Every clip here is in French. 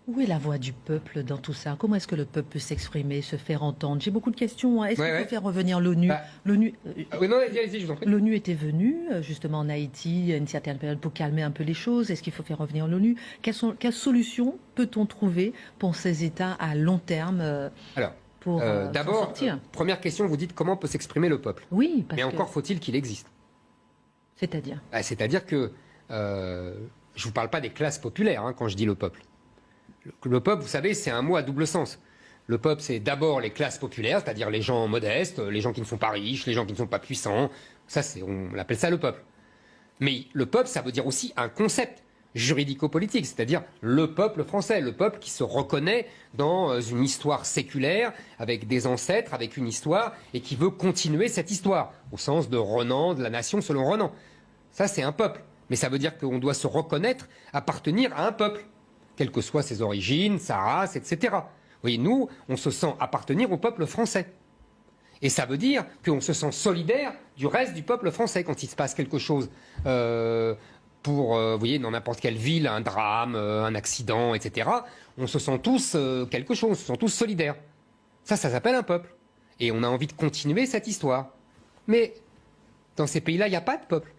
Où est la voix du peuple dans tout ça? Comment est-ce que le peuple peut s'exprimer, se faire entendre? J'ai beaucoup de questions, hein. Est-ce qu'il faut faire revenir l'ONU? Oui, non, allez-y, je vous en prie. L'ONU était venue justement en Haïti à une certaine période pour calmer un peu les choses. Est-ce qu'il faut faire revenir l'ONU? Quelles solutions peut-on trouver pour ces États à long terme pour d'abord, sortir? Première question, vous dites comment peut s'exprimer le peuple? Oui, parce mais que... encore faut-il qu'il existe. C'est-à-dire? C'est-à-dire que je ne vous parle pas des classes populaires hein, quand je dis le peuple. Le peuple, vous savez, c'est un mot à double sens. Le peuple, c'est d'abord les classes populaires, c'est-à-dire les gens modestes, les gens qui ne sont pas riches, les gens qui ne sont pas puissants. Ça, on appelle ça le peuple. Mais le peuple, ça veut dire aussi un concept juridico-politique, c'est-à-dire le peuple français, le peuple qui se reconnaît dans une histoire séculaire, avec des ancêtres, avec une histoire, et qui veut continuer cette histoire, au sens de Renan, de la nation selon Renan. Ça, c'est un peuple. Mais ça veut dire qu'on doit se reconnaître, appartenir à un peuple, quelles que soient ses origines, sa race, etc. Oui, nous, on se sent appartenir au peuple français. Et ça veut dire qu'on se sent solidaire du reste du peuple français quand il se passe quelque chose vous voyez, dans n'importe quelle ville, un drame, un accident, etc. On se sent tous quelque chose, on se sent tous solidaires. Ça s'appelle un peuple. Et on a envie de continuer cette histoire. Mais dans ces pays-là, il n'y a pas de peuple.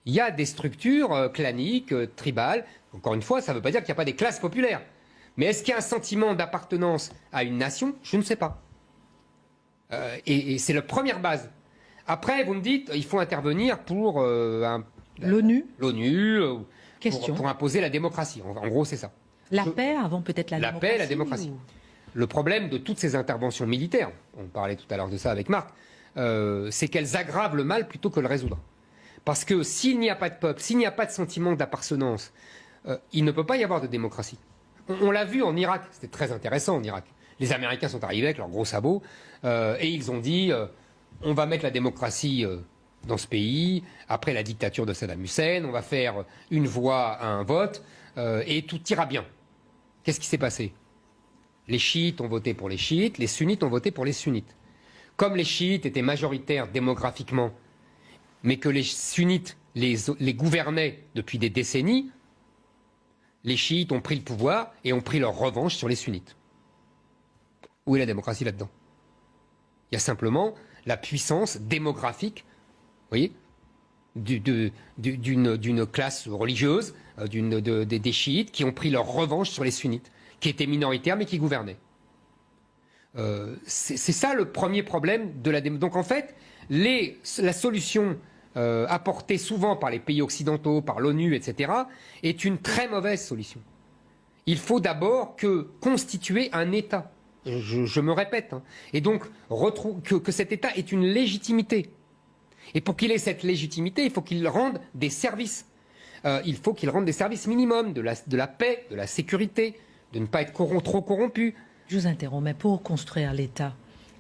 Il y a des structures claniques, tribales. Encore une fois, ça ne veut pas dire qu'il n'y a pas des classes populaires. Mais est-ce qu'il y a un sentiment d'appartenance à une nation? Je ne sais pas. Et c'est la première base. Après, vous me dites, il faut intervenir pour l'ONU. L'ONU, pour imposer la démocratie. En gros, c'est ça. La paix avant peut-être la démocratie. La paix et la démocratie. Le problème de toutes ces interventions militaires, on parlait tout à l'heure de ça avec Marc, c'est qu'elles aggravent le mal plutôt que le résoudre. Parce que s'il n'y a pas de peuple, s'il n'y a pas de sentiment d'appartenance, il ne peut pas y avoir de démocratie. On l'a vu en Irak, c'était très intéressant en Irak. Les Américains sont arrivés avec leurs gros sabots et ils ont dit on va mettre la démocratie dans ce pays, après la dictature de Saddam Hussein, on va faire une voix à un vote et tout ira bien. Qu'est-ce qui s'est passé? Les chiites ont voté pour les chiites, les sunnites ont voté pour les sunnites. Comme les chiites étaient majoritaires démographiquement, mais que les sunnites les gouvernaient depuis des décennies, les chiites ont pris le pouvoir et ont pris leur revanche sur les sunnites. Où est la démocratie là-dedans? Il y a simplement la puissance démographique, vous voyez, d'une classe religieuse, des chiites, qui ont pris leur revanche sur les sunnites, qui étaient minoritaires mais qui gouvernaient. C'est ça le premier problème de la démocratie. Donc en fait, la solution apportée souvent par les pays occidentaux, par l'ONU, etc., est une très mauvaise solution. Il faut d'abord constituer un État. Je me répète. Hein. Et donc, que cet État ait une légitimité. Et pour qu'il ait cette légitimité, il faut qu'il rende des services. Il faut qu'il rende des services minimums, de la paix, de la sécurité, de ne pas être trop corrompu. Je vous interromps, mais pour construire l'État,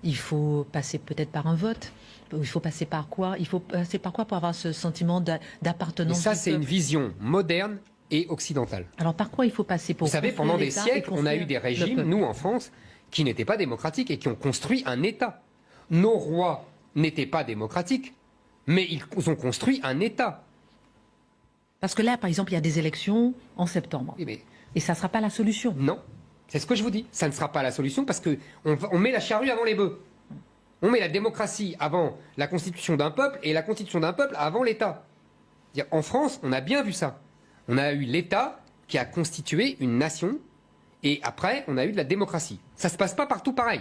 il faut passer peut-être par un vote. Il faut passer par quoi? Il faut passer par quoi pour avoir ce sentiment d'appartenance? Et ça, c'est une vision moderne et occidentale. Alors par quoi il faut passer pour... Vous savez, pendant des siècles, on a eu des régimes, nous en France, qui n'étaient pas démocratiques et qui ont construit un État. Nos rois n'étaient pas démocratiques, mais ils ont construit un État. Parce que là, par exemple, il y a des élections en septembre. Et ça ne sera pas la solution. Non, c'est ce que je vous dis. Ça ne sera pas la solution parce qu'on met la charrue avant les bœufs. On met la démocratie avant la constitution d'un peuple et la constitution d'un peuple avant l'État. En France, on a bien vu ça. On a eu l'État qui a constitué une nation et après, on a eu de la démocratie. Ça ne se passe pas partout pareil.